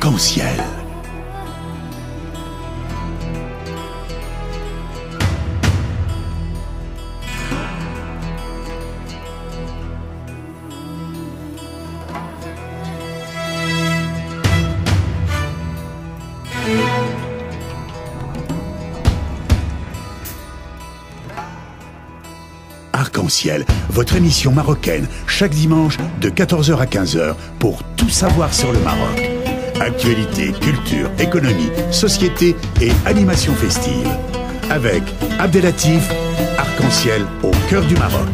Arc-en-ciel. Arc-en-ciel, votre émission marocaine, chaque dimanche de 14 h à 15 h pour tout savoir sur le Maroc. Actualité, culture, économie, société et animation festive. Avec Abdelatif, Arc-en-ciel au cœur du Maroc.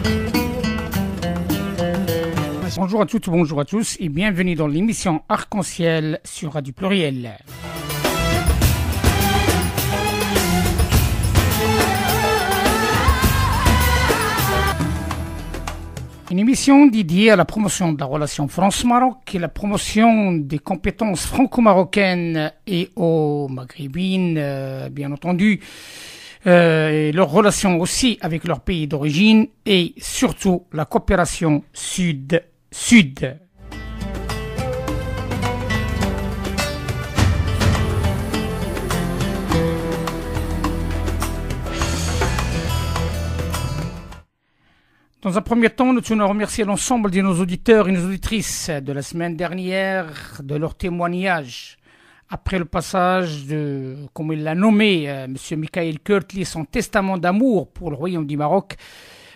Bonjour à toutes, bonjour à tous et bienvenue dans l'émission Arc-en-ciel sur Radio Pluriel. Une émission dédiée à la promotion de la relation France-Maroc et la promotion des compétences franco-marocaines et aux maghrébines, bien entendu, et leurs relations aussi avec leur pays d'origine et surtout la coopération sud-sud. Dans un premier temps, nous tenons à remercier l'ensemble de nos auditeurs et nos auditrices de la semaine dernière de leur témoignage. Après le passage de, comme il l'a nommé, M. Michael Kurtli, son testament d'amour pour le Royaume du Maroc,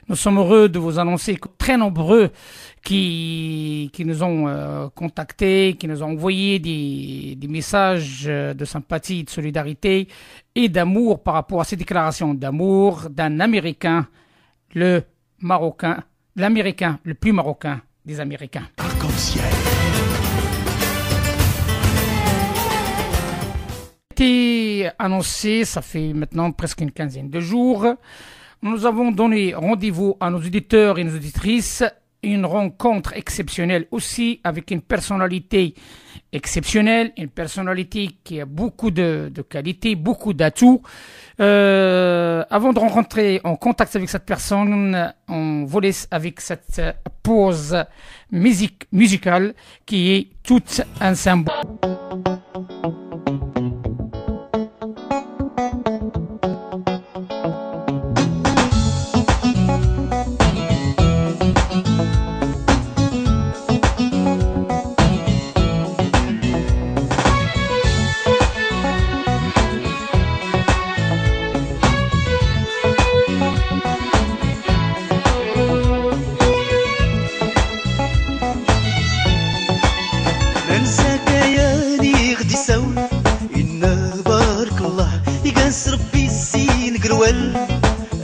nous sommes heureux de vous annoncer que très nombreux qui nous ont contactés, qui nous ont envoyé des messages de sympathie, de solidarité et d'amour par rapport à ces déclarations d'amour d'un Américain, l'Américain le plus marocain des Américains. Arc-en-ciel. Été annoncé, ça fait maintenant presque une quinzaine de jours. Nous avons donné rendez-vous à nos auditeurs et nos auditrices. Une rencontre exceptionnelle aussi avec une personnalité exceptionnelle, une personnalité qui a beaucoup de qualités, beaucoup d'atouts. Avant de rentrer en contact avec cette personne, on vous laisse avec cette pause musicale qui est toute un symbole.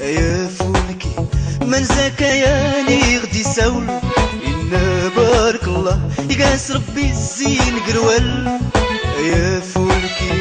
يا فولكي من زكاياني غدي ساول إن بارك الله يقاس ربي الزين قرول يا فولكي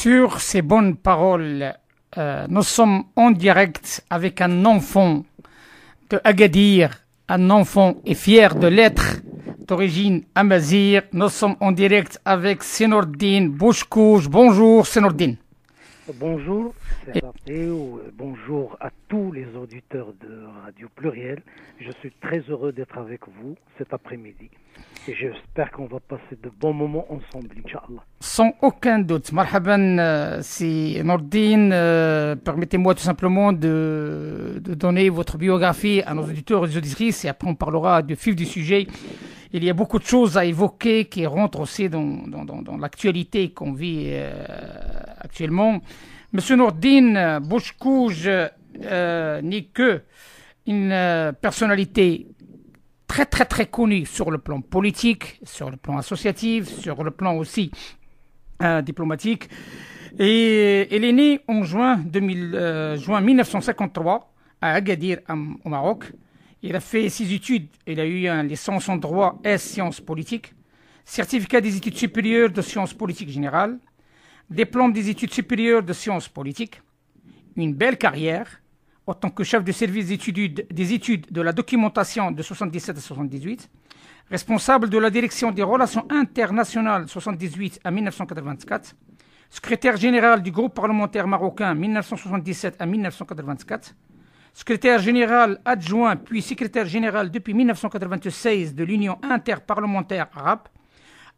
Sur ces bonnes paroles, nous sommes en direct avec un enfant de Agadir, un enfant et fier de l'être, d'origine amazigh. Nous sommes en direct avec Senordine Bouchkouch. Bonjour Senordine. Bonjour, c'est Raphaël. Bonjour à tous les auditeurs de Radio Pluriel. Je suis très heureux d'être avec vous cet après-midi. Et j'espère qu'on va passer de bons moments ensemble, Inch'Allah. Sans aucun doute. Marhaban, c'est Nordine. Permettez-moi tout simplement de donner votre biographie à nos auditeurs et aux auditrices et après on parlera du fil du sujet. Il y a beaucoup de choses à évoquer qui rentrent aussi dans l'actualité qu'on vit actuellement. Monsieur Nordine Bouchkouj n'est que une personnalité très connue sur le plan politique, sur le plan associatif, sur le plan aussi diplomatique. Et il est né en juin 1953 à Agadir, au Maroc. Il a fait ses études, il a eu une licence en droit et sciences politiques, certificat des études supérieures de sciences politiques générales, diplôme des études supérieures de sciences politiques, une belle carrière en tant que chef de service des études de la documentation de 77 à 78, responsable de la direction des relations internationales 78 à 1984, secrétaire général du groupe parlementaire marocain 1977 à 1984, secrétaire général adjoint puis secrétaire général depuis 1996 de l'Union interparlementaire arabe,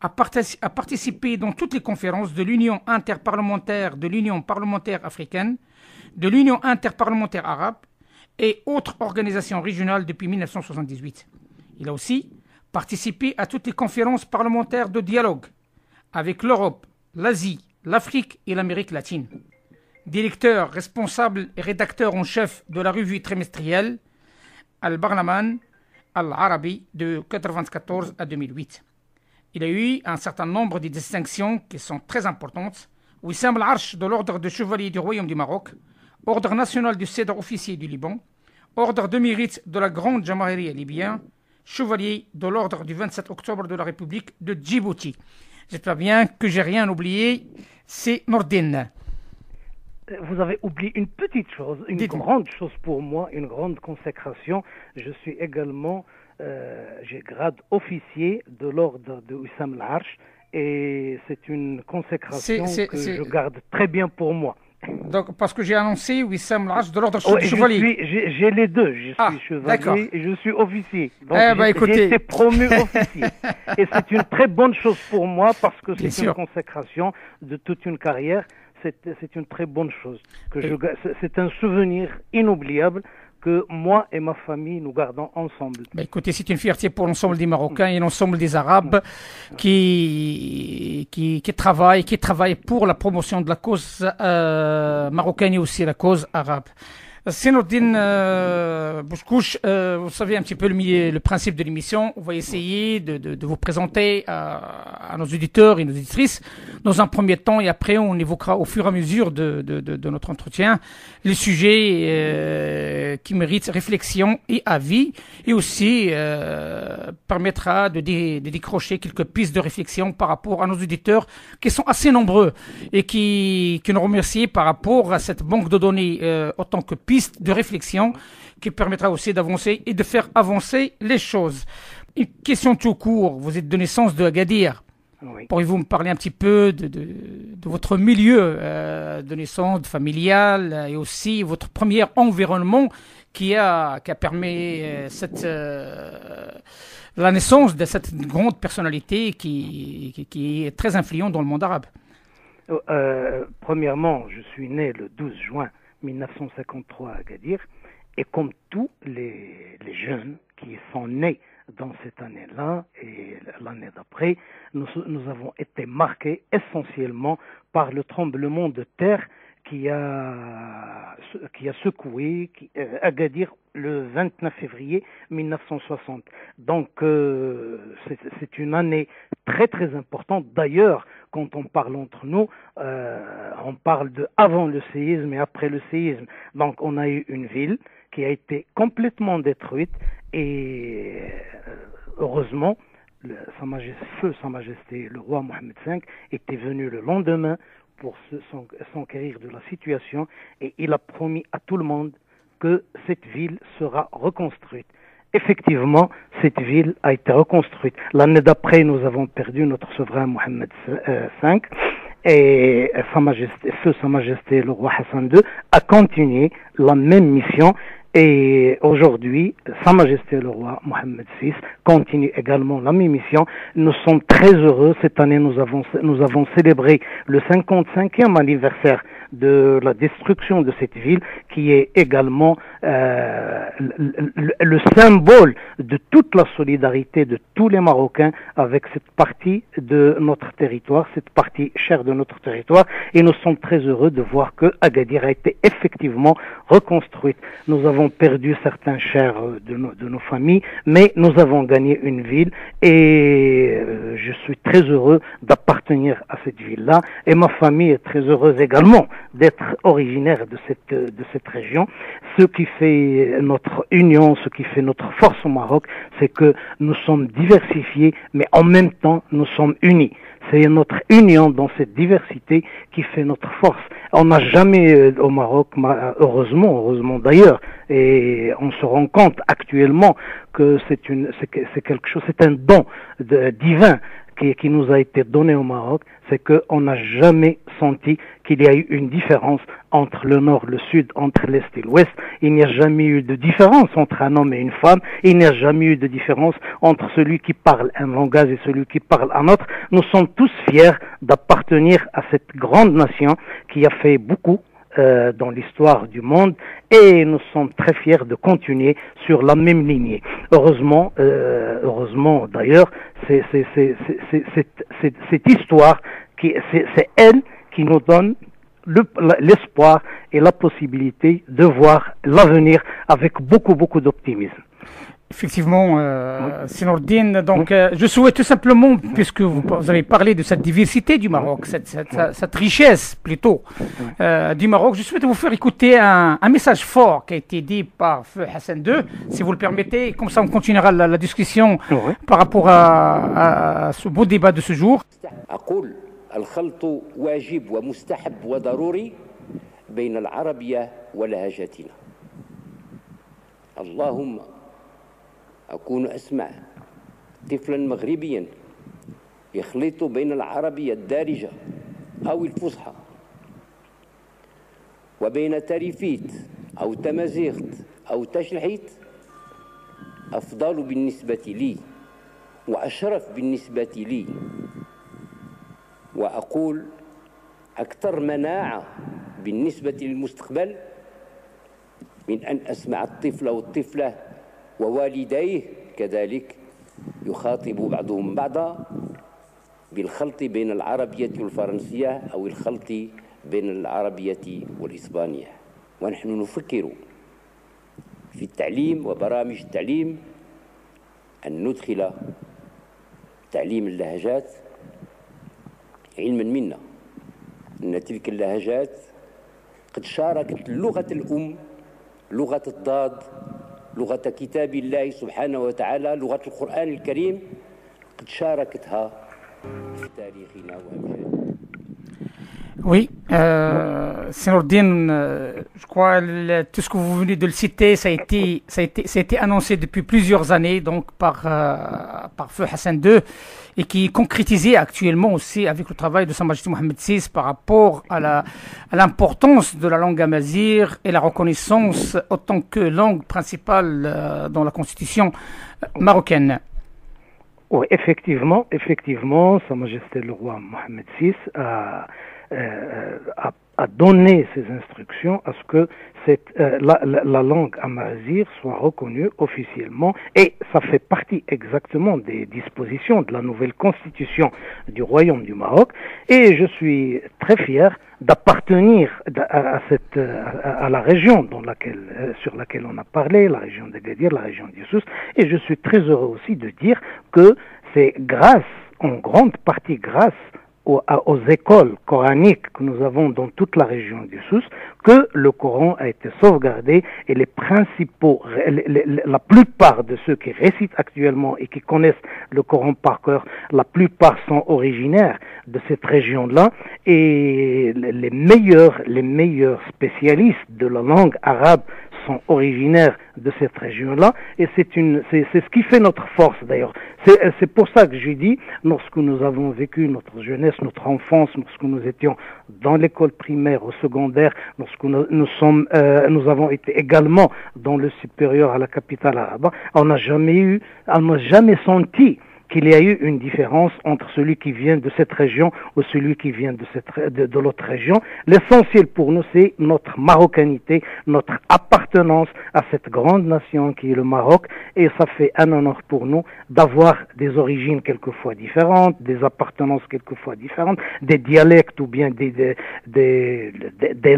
a participé dans toutes les conférences de l'Union interparlementaire, de l'Union parlementaire africaine, de l'Union interparlementaire arabe et autres organisations régionales depuis 1978. Il a aussi participé à toutes les conférences parlementaires de dialogue avec l'Europe, l'Asie, l'Afrique et l'Amérique latine. Directeur, responsable et rédacteur en chef de la revue trimestrielle Al-Barlaman Al-Arabi de 1994 à 2008. Il a eu un certain nombre de distinctions qui sont très importantes. Wissam Al-Arsh de l'ordre de chevalier du Royaume du Maroc, ordre national du Cèdre officier du Liban, ordre de mérite de la Grande Jamahiria libyen, chevalier de l'ordre du 27 octobre de la République de Djibouti. J'espère bien que j'ai rien oublié. C'est Nordine. Vous avez oublié une petite chose, une grande chose pour moi, une grande consécration. Je suis également, j'ai grade officier de l'ordre de Wissam Al-Arsh et c'est une consécration que je garde très bien pour moi. Donc, parce que j'ai annoncé Wissam Al-Arsh de l'ordre chevalier. J'ai les deux, je suis chevalier et je suis officier. Donc écoutez... j'ai été promu officier. Et c'est une très bonne chose pour moi parce que c'est une consécration de toute une carrière. C'est une très bonne chose. C'est un souvenir inoubliable que moi et ma famille nous gardons ensemble. Écoutez, c'est une fierté pour l'ensemble des Marocains et l'ensemble des Arabes qui travaillent pour la promotion de la cause marocaine et aussi la cause arabe. Nordine Bouchkouj, vous savez un petit peu le principe de l'émission. On va essayer de vous présenter à nos auditeurs et nos auditrices dans un premier temps et après on évoquera au fur et à mesure de notre entretien les sujets qui méritent réflexion et avis et aussi permettra de décrocher quelques pistes de réflexion par rapport à nos auditeurs qui sont assez nombreux et qui nous remercient par rapport à cette banque de données autant que pistes de réflexion qui permettra aussi d'avancer et de faire avancer les choses. Une question tout court, vous êtes de naissance de Agadir. Oui. Pourriez-vous me parler un petit peu de votre milieu de naissance familial et aussi votre premier environnement qui a permis la naissance de cette grande personnalité qui est très influente dans le monde arabe? Premièrement, je suis né le 12 juin 1953 à Agadir et comme tous les jeunes qui sont nés dans cette année-là et l'année d'après, nous avons été marqués essentiellement par le tremblement de terre qui a secoué Agadir le 29 février 1960. Donc c'est une année très importante. D'ailleurs, quand on parle entre nous, on parle de avant le séisme et après le séisme. Donc on a eu une ville qui a été complètement détruite et heureusement, Feu Sa Majesté, le roi Mohammed V, était venu le lendemain pour s'enquérir de la situation et il a promis à tout le monde que cette ville sera reconstruite. Effectivement, cette ville a été reconstruite. L'année d'après, nous avons perdu notre souverain Mohammed V Et Sa Majesté le roi Hassan II a continué la même mission. Et aujourd'hui, Sa Majesté le roi Mohammed VI continue également la même mission. Nous sommes très heureux. Cette année, nous avons célébré le 55e anniversaire de la destruction de cette ville, qui est également le symbole de toute la solidarité de tous les Marocains avec cette partie de notre territoire, cette partie chère de notre territoire. Et nous sommes très heureux de voir que Agadir a été effectivement reconstruite. Nous avons perdu certains chers de nos familles, mais nous avons gagné une ville, et je suis très heureux d'appartenir à cette ville-là, et ma famille est très heureuse également d'être originaire de cette région. Ce qui fait notre union, ce qui fait notre force au Maroc, c'est que nous sommes diversifiés, mais en même temps nous sommes unis. C'est notre union dans cette diversité qui fait notre force. On n'a jamais au Maroc, heureusement d'ailleurs, et on se rend compte actuellement que c'est quelque chose, c'est un don divin qui nous a été donné au Maroc, c'est qu'on n'a jamais senti qu'il y a eu une différence entre le nord, le sud, entre l'est et l'ouest. Il n'y a jamais eu de différence entre un homme et une femme. Il n'y a jamais eu de différence entre celui qui parle un langage et celui qui parle un autre. Nous sommes tous fiers d'appartenir à cette grande nation qui a fait beaucoup dans l'histoire du monde, et nous sommes très fiers de continuer sur la même lignée. Heureusement d'ailleurs, c'est cette histoire c'est elle qui nous donne l'espoir et la possibilité de voir l'avenir avec beaucoup d'optimisme. Effectivement, Sinourdine, donc je souhaite tout simplement, puisque vous avez parlé de cette diversité du Maroc, cette richesse plutôt du Maroc, je souhaite vous faire écouter un message fort qui a été dit par Feu Hassan II, si vous le permettez, comme ça on continuera la discussion par rapport à ce beau débat de ce jour. الخلط واجب ومستحب وضروري بين العربية ولهجتنا. اللهم أكون أسمع طفلا مغربيا يخلط بين العربية الدارجة أو الفصحى وبين تريفيت أو تمازيغت أو تشلحيت أفضل بالنسبة لي وأشرف بالنسبة لي، وأقول أكثر مناعة بالنسبة للمستقبل من أن أسمع الطفل والطفلة ووالديه كذلك يخاطب بعضهم بعضا بالخلط بين العربية والفرنسية أو الخلط بين العربية والإسبانية. ونحن نفكر في التعليم وبرامج التعليم أن ندخل تعليم اللهجات، علما منا أن تلك اللهجات قد شاركت لغة الأم، لغة الضاد، لغة كتاب الله سبحانه وتعالى، لغة القرآن الكريم، قد شاركتها في تاريخنا وأمجادنا. Oui, Sinourdine, je crois que tout ce que vous venez de le citer, ça a été annoncé depuis plusieurs années donc par Feu Hassan II, et qui est concrétisé actuellement aussi avec le travail de Sa Majesté Mohammed VI par rapport à l'importance de la langue amazigh et la reconnaissance autant que langue principale dans la constitution marocaine. Oui, effectivement, Sa Majesté le roi Mohammed VI a donné ses instructions à ce que la langue amazigh soit reconnue officiellement, et ça fait partie exactement des dispositions de la nouvelle constitution du Royaume du Maroc, et je suis très fier d'appartenir à la région sur laquelle on a parlé, la région d'Agadir, la région d'Issous, et je suis très heureux aussi de dire que c'est en grande partie grâce aux écoles coraniques que nous avons dans toute la région du Souss que le Coran a été sauvegardé, et la plupart de ceux qui récitent actuellement et qui connaissent le Coran par cœur, la plupart sont originaires de cette région-là, et les meilleurs spécialistes de la langue arabe sont originaires de cette région-là, et c'est ce qui fait notre force d'ailleurs. C'est pour ça que j'ai dit, lorsque nous avons vécu notre jeunesse, notre enfance, lorsque nous étions dans l'école primaire, au secondaire, lorsque nous avons été également dans le supérieur à la capitale arabe, on n'a jamais senti qu'il y a eu une différence entre celui qui vient de cette région ou celui qui vient de l'autre région. L'essentiel pour nous, c'est notre marocanité, notre appartenance à cette grande nation qui est le Maroc, et ça fait un honneur pour nous d'avoir des origines quelquefois différentes, des appartenances quelquefois différentes, des dialectes ou bien des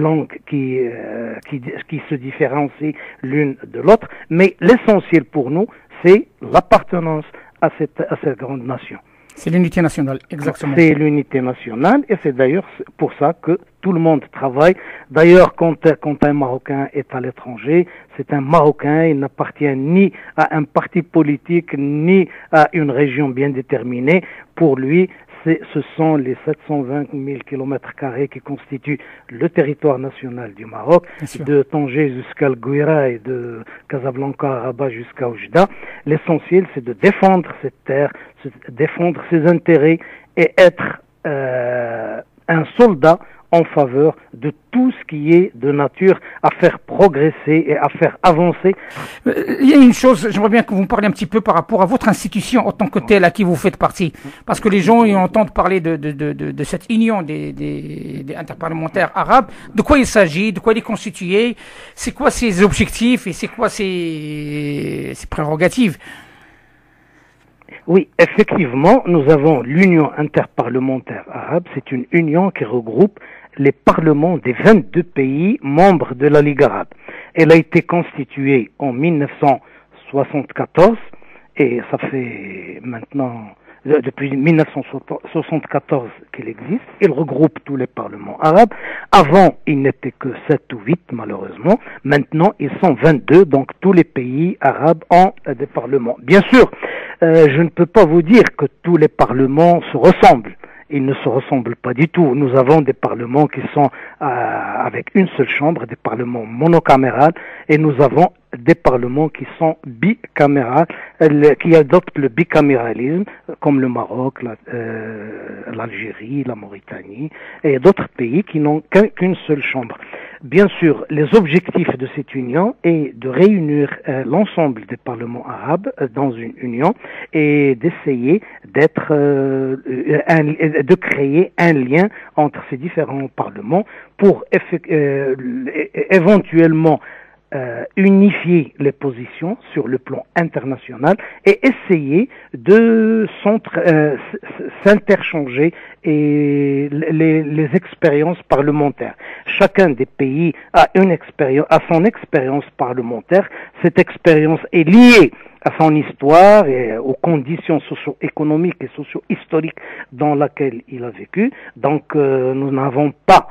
langues qui se différencient l'une de l'autre, mais l'essentiel pour nous, c'est l'appartenance à cette grande nation. C'est l'unité nationale, exactement. C'est l'unité nationale, et c'est d'ailleurs pour ça que tout le monde travaille. D'ailleurs, quand un Marocain est à l'étranger, c'est un Marocain, il n'appartient ni à un parti politique, ni à une région bien déterminée. Pour lui, ce sont les 720 000 km² qui constituent le territoire national du Maroc, de Tanger jusqu'à Gouira et de Casablanca à Rabat jusqu'à Oujda. L'essentiel, c'est de défendre cette terre, défendre ses intérêts et être un soldat en faveur de tout ce qui est de nature à faire progresser et à faire avancer. Il y a une chose, j'aimerais bien que vous me parliez un petit peu par rapport à votre institution en tant que telle à qui vous faites partie. Parce que les gens ils entendent parler de cette union des interparlementaires arabes. De quoi il s'agit, de quoi il est constitué, c'est quoi ses objectifs et c'est quoi ses prérogatives? Oui, effectivement, nous avons l'Union interparlementaire arabe. C'est une union qui regroupe les parlements des 22 pays membres de la Ligue arabe. Elle a été constituée en 1974 et ça fait maintenant depuis 1974 qu'il existe. Il regroupe tous les parlements arabes. Avant, il n'était que 7 ou 8 malheureusement. Maintenant, ils sont 22, donc tous les pays arabes ont des parlements. Bien sûr, je ne peux pas vous dire que tous les parlements se ressemblent. Ils ne se ressemblent pas du tout. Nous avons des parlements qui sont avec une seule chambre, des parlements monocamérales, et nous avons des parlements qui sont bicamérales, qui adoptent le bicaméralisme, comme le Maroc, l'Algérie, la Mauritanie, et d'autres pays qui n'ont qu'une seule chambre. Bien sûr, les objectifs de cette union est de réunir l'ensemble des parlements arabes dans une union et d'essayer de créer un lien entre ces différents parlements pour éventuellement unifier les positions sur le plan international et essayer de s'interchanger et les expériences parlementaires. Chacun des pays a son expérience parlementaire. Cette expérience est liée à son histoire et aux conditions socio-économiques et socio-historiques dans lesquelles il a vécu. Donc, nous n'avons pas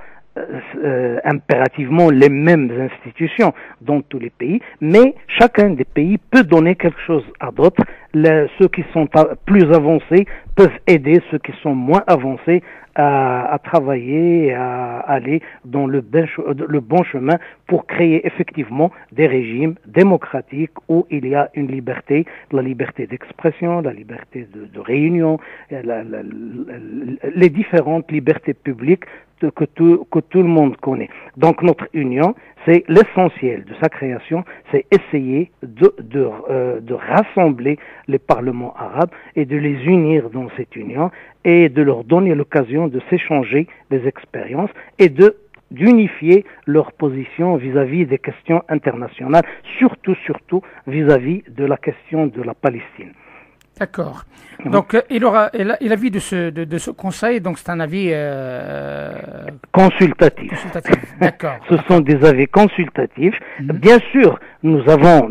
impérativement les mêmes institutions dans tous les pays, mais chacun des pays peut donner quelque chose à d'autres. Ceux qui sont plus avancés peuvent aider ceux qui sont moins avancés à travailler et à aller dans le bon chemin pour créer effectivement des régimes démocratiques où il y a une liberté, la liberté d'expression, la liberté de réunion, les différentes libertés publiques que tout le monde connaît. Donc notre union, c'est l'essentiel de sa création, c'est essayer de rassembler les parlements arabes et de les unir dans cette union et de leur donner l'occasion de s'échanger des expériences et d'unifier leur position vis-à-vis des questions internationales, surtout vis-à-vis de la question de la Palestine. D'accord. Donc, et l'avis de ce conseil, donc c'est un avis consultatif. D'accord. Ce sont des avis consultatifs. Bien sûr, nous avons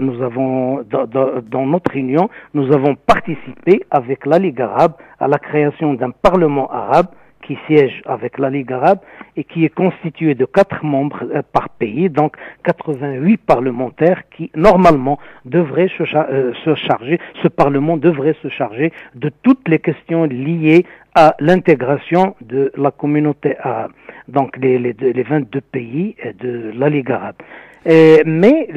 dans notre union, nous avons participé avec la Ligue arabe à la création d'un parlement arabe qui siège avec la Ligue arabe et qui est constitué de 4 membres par pays, donc 88 parlementaires qui normalement devraient se charger, ce Parlement devrait se charger de toutes les questions liées à l'intégration de la communauté arabe, donc les 22 pays de la Ligue arabe. Mais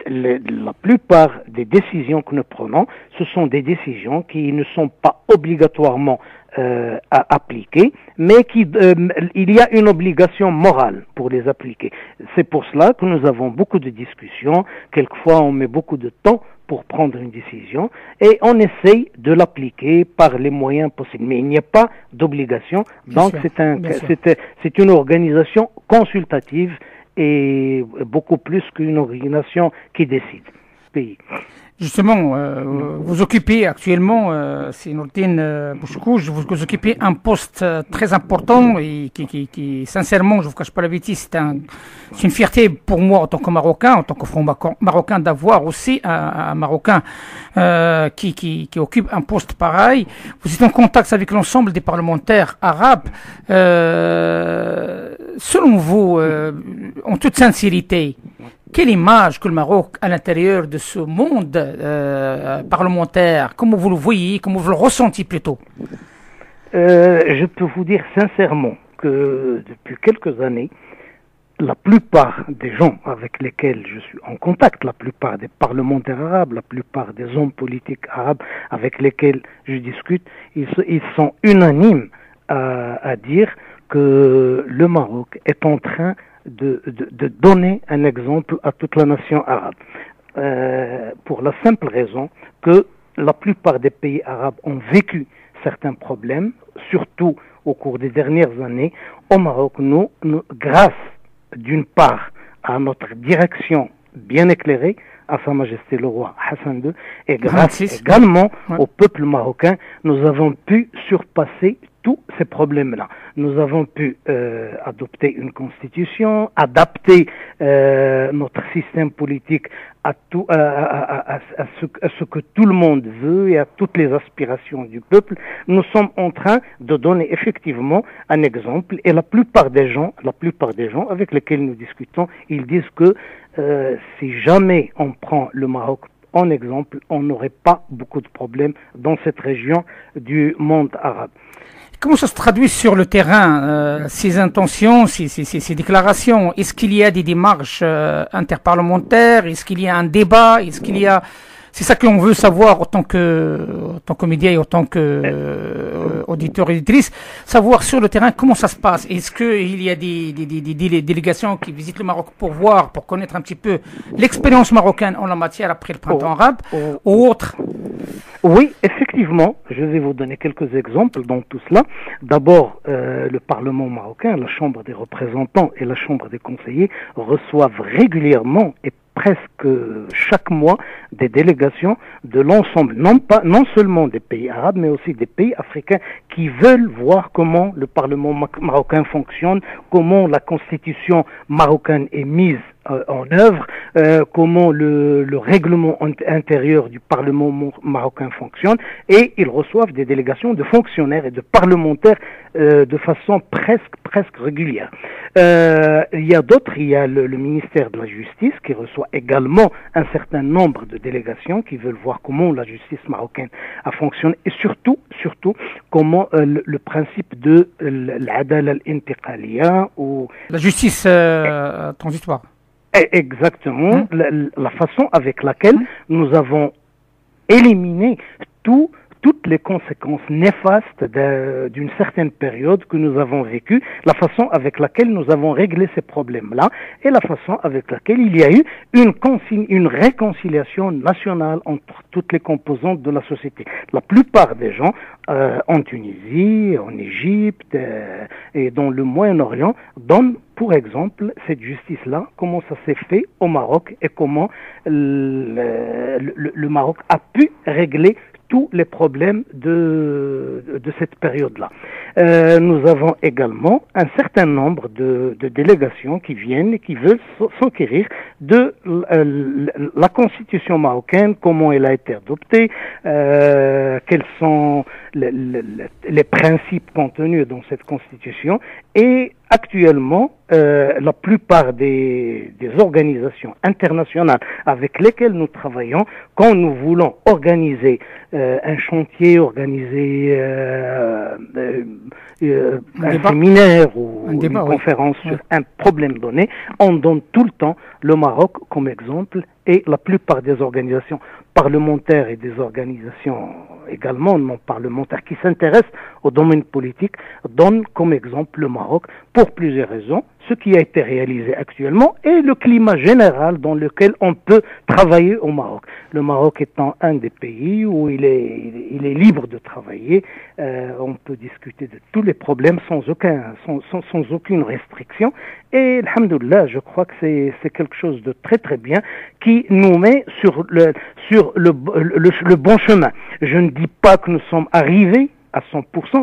la plupart des décisions que nous prenons, ce sont des décisions qui ne sont pas obligatoirement à appliquer, mais il y a une obligation morale pour les appliquer. C'est pour cela que nous avons beaucoup de discussions. Quelquefois, on met beaucoup de temps pour prendre une décision et on essaye de l'appliquer par les moyens possibles. Mais il n'y a pas d'obligation. Donc, c'est une organisation consultative et beaucoup plus qu'une organisation qui décide. Pays. Justement, vous occupez actuellement, c'est Nourdine Bouchkouch, vous occupez un poste très important et qui sincèrement, je vous cache pas la bêtise, c'est une fierté pour moi en tant que Marocain, en tant que front marocain, d'avoir aussi un Marocain qui occupe un poste pareil. Vous êtes en contact avec l'ensemble des parlementaires arabes. Selon vous, en toute sincérité, quelle image que le Maroc à l'intérieur de ce monde parlementaire, comment vous le voyez, comment vous le ressentez plutôt? Je peux vous dire sincèrement que depuis quelques années, la plupart des gens avec lesquels je suis en contact, la plupart des parlementaires arabes, la plupart des hommes politiques arabes avec lesquels je discute, ils sont unanimes à dire que le Maroc est en train de donner un exemple à toute la nation arabe. Pour la simple raison que la plupart des pays arabes ont vécu certains problèmes, surtout au cours des dernières années. Au Maroc, nous grâce d'une part à notre direction bien éclairée, à Sa Majesté le Roi Hassan II, et grâce également au peuple marocain, nous avons pu surpasser tous ces problèmes-là. Nous avons pu adopter une constitution, adapter notre système politique à ce que tout le monde veut et à toutes les aspirations du peuple. Nous sommes en train de donner effectivement un exemple, et la plupart des gens avec lesquels nous discutons, ils disent que si jamais on prend le Maroc en exemple, on n'aurait pas beaucoup de problèmes dans cette région du monde arabe. Comment ça se traduit sur le terrain, ces intentions, ces déclarations? Est-ce qu'il y a des démarches interparlementaires? Est-ce qu'il y a un débat? Est-ce qu'il y a... C'est ça que l'on veut savoir en tant que média et en tant que auditeur et auditrice, savoir sur le terrain comment ça se passe. Est-ce qu'il y a des délégations qui visitent le Maroc pour voir, pour connaître un petit peu l'expérience marocaine en la matière après le printemps arabe ou autre? Oui, effectivement, je vais vous donner quelques exemples dans tout cela. D'abord, le Parlement marocain, la Chambre des représentants et la Chambre des conseillers reçoivent régulièrement et presque chaque mois des délégations de l'ensemble, non seulement des pays arabes, mais aussi des pays africains qui veulent voir comment le Parlement marocain fonctionne, comment la constitution marocaine est mise en œuvre, comment le règlement intérieur du Parlement marocain fonctionne, et ils reçoivent des délégations de fonctionnaires et de parlementaires de façon presque régulière. Il y a d'autres, il y a le ministère de la Justice qui reçoit également un certain nombre de délégations qui veulent voir comment la justice marocaine a fonctionné, et surtout comment le principe de l'adala al-intiqaliya ou la justice transitoire. Exactement, la façon avec laquelle nous avons éliminé toutes les conséquences néfastes d'une certaine période que nous avons vécue, la façon avec laquelle nous avons réglé ces problèmes-là, et la façon avec laquelle il y a eu une réconciliation nationale entre toutes les composantes de la société. La plupart des gens en Tunisie, en Égypte et dans le Moyen-Orient donnent pour exemple cette justice-là, comment ça s'est fait au Maroc et comment le Maroc a pu régler tous les problèmes de cette période-là. Nous avons également un certain nombre de délégations qui viennent et qui veulent s'enquérir de la constitution marocaine, comment elle a été adoptée, quels sont les principes contenus dans cette constitution, et actuellement, la plupart des organisations internationales avec lesquelles nous travaillons, quand nous voulons organiser un chantier, organiser un séminaire ou une conférence sur un problème donné, on donne tout le temps le Maroc comme exemple, et la plupart des organisations parlementaires et des organisations également non parlementaires qui s'intéressent au domaine politique donnent comme exemple le Maroc pour plusieurs raisons, ce qui a été réalisé actuellement et le climat général dans lequel on peut travailler au Maroc. Le Maroc étant un des pays où il est libre de travailler, on peut discuter de tous les problèmes sans aucune restriction, et alhamdoulilah, je crois que c'est quelque chose de très très bien qui nous met sur le bon chemin. Je ne dis pas que nous sommes arrivés à 100%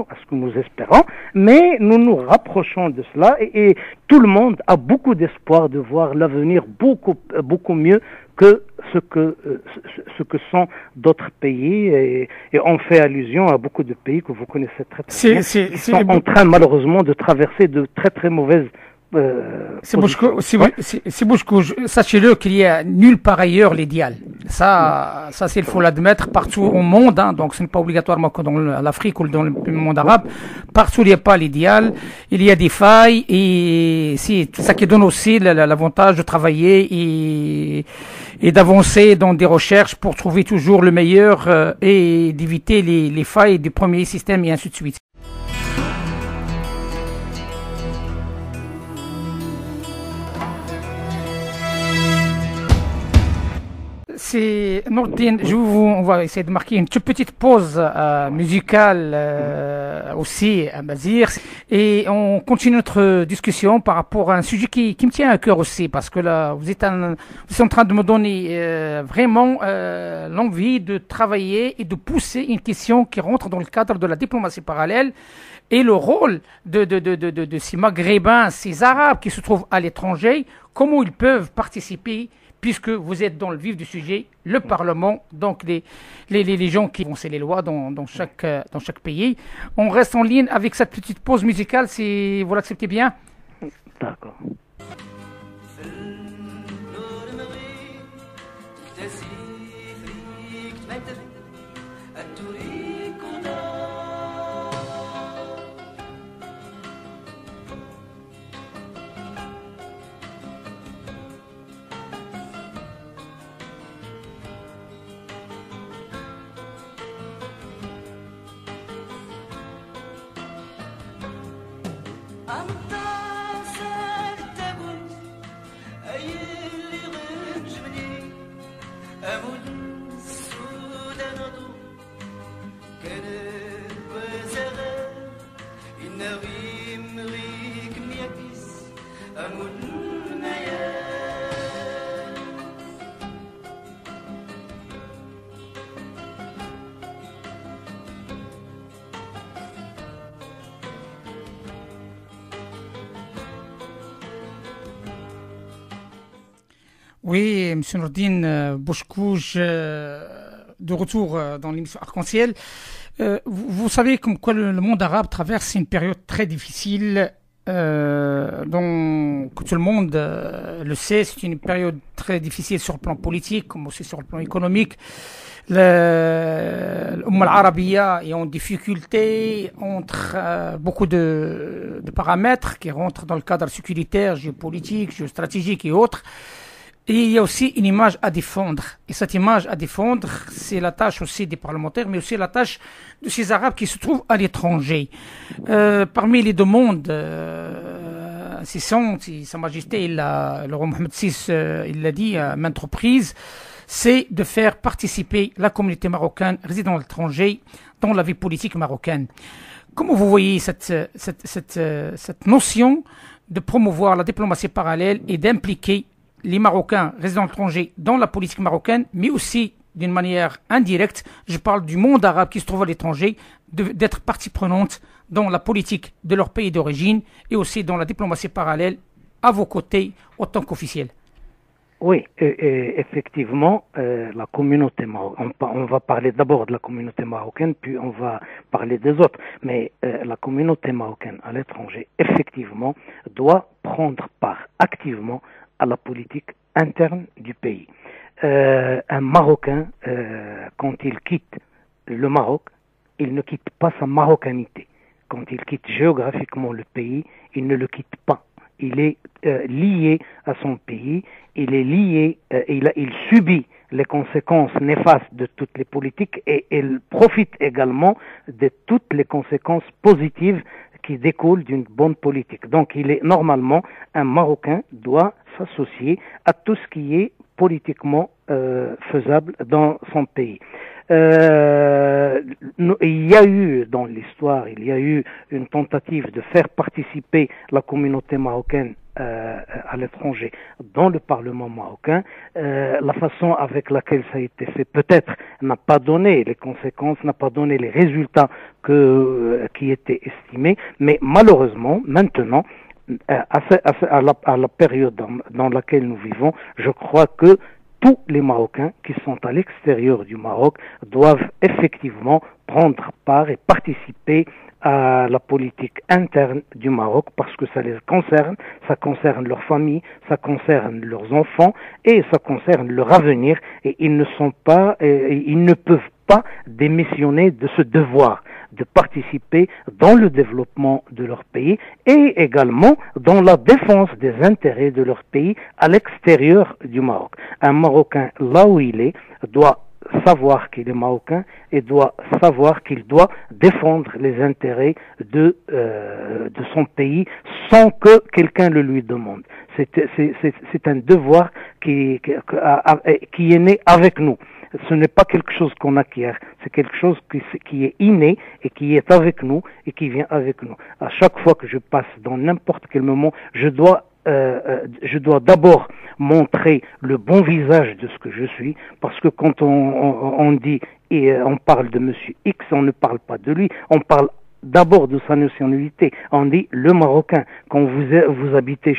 à ce que nous espérons, mais nous nous rapprochons de cela et tout le monde a beaucoup d'espoir de voir l'avenir beaucoup mieux que ce que sont d'autres pays, et on fait allusion à beaucoup de pays que vous connaissez très bien, qui sont en train malheureusement de traverser de très très mauvaises c'est Bouchkou, sachez-le qu'il y a nulle part ailleurs l'idéal. Ça, il faut l'admettre partout au monde, hein, donc ce n'est pas obligatoirement que dans l'Afrique ou dans le monde arabe. Partout il n'y a pas l'idéal, il y a des failles, et c'est ça qui donne aussi l'avantage de travailler et d'avancer dans des recherches pour trouver toujours le meilleur et d'éviter les failles du premier système et ainsi de suite. C'est Nourdine, on va essayer de marquer une toute petite pause musicale aussi à Mazir, et on continue notre discussion par rapport à un sujet qui me tient à cœur aussi, parce que là vous êtes en train de me donner vraiment l'envie de travailler et de pousser une question qui rentre dans le cadre de la diplomatie parallèle et le rôle de ces Maghrébins, ces Arabes qui se trouvent à l'étranger, comment ils peuvent participer, puisque vous êtes dans le vif du sujet, le Parlement, donc les gens qui vont, c'est les lois dans chaque pays. On reste en ligne avec cette petite pause musicale, si vous l'acceptez bien. D'accord. Oui, M. Nourdine Bouchkouj, de retour dans l'émission Arc-en-Ciel. Vous savez comme quoi le monde arabe traverse une période très difficile, dont tout le monde le sait. C'est une période très difficile sur le plan politique, comme aussi sur le plan économique. L'Oumma al-Arabiya est en difficulté entre beaucoup de paramètres qui rentrent dans le cadre sécuritaire, géopolitique, géostratégique et autres. Et il y a aussi une image à défendre. Et cette image à défendre, c'est la tâche aussi des parlementaires, mais aussi la tâche de ces Arabes qui se trouvent à l'étranger. Parmi les demandes, Sa Majesté, le roi Mohamed VI, il l'a dit à maintes reprises, c'est de faire participer la communauté marocaine résidant à l'étranger dans la vie politique marocaine. Comment vous voyez cette notion de promouvoir la diplomatie parallèle et d'impliquer les Marocains résidant à l'étranger dans la politique marocaine, mais aussi d'une manière indirecte, je parle du monde arabe qui se trouve à l'étranger, d'être partie prenante dans la politique de leur pays d'origine et aussi dans la diplomatie parallèle à vos côtés en tant qu'officiel? Oui, effectivement, la communauté marocaine, on va parler d'abord de la communauté marocaine, puis on va parler des autres, mais la communauté marocaine à l'étranger, effectivement, doit prendre part activement à la politique interne du pays. Un Marocain, quand il quitte le Maroc, il ne quitte pas sa marocanité. quand il quitte géographiquement le pays, il ne le quitte pas. Il est lié à son pays, il est lié, il subit les conséquences néfastes de toutes les politiques et il profite également de toutes les conséquences positives qui découlent d'une bonne politique. Donc il est normalement, un Marocain doit s'associer à tout ce qui est politiquement faisable dans son pays. Il y a eu dans l'histoire, il y a eu une tentative de faire participer la communauté marocaine à l'étranger dans le Parlement marocain. La façon avec laquelle ça a été fait peut-être n'a pas donné les conséquences, n'a pas donné les résultats qui étaient estimés, mais malheureusement maintenant à la période dans laquelle nous vivons, je crois que tous les Marocains qui sont à l'extérieur du Maroc doivent effectivement prendre part et participer à la politique interne du Maroc parce que ça les concerne, ça concerne leur famille, ça concerne leurs enfants et ça concerne leur avenir et ils ne peuvent pas démissionner de ce devoir de participer dans le développement de leur pays et également dans la défense des intérêts de leur pays à l'extérieur du Maroc. Un Marocain, là où il est, doit savoir qu'il est Marocain et doit savoir qu'il doit défendre les intérêts de son pays sans que quelqu'un le lui demande. C'est un devoir qui est né avec nous. Ce n'est pas quelque chose qu'on acquiert, c'est quelque chose qui est inné et qui est avec nous et qui vient avec nous. À chaque fois que je passe dans n'importe quel moment, je dois d'abord montrer le bon visage de ce que je suis, parce que quand on dit et on parle de Monsieur X, on ne parle pas de lui, on parle d'abord de sa nationalité. On dit le Marocain. Quand vous habitez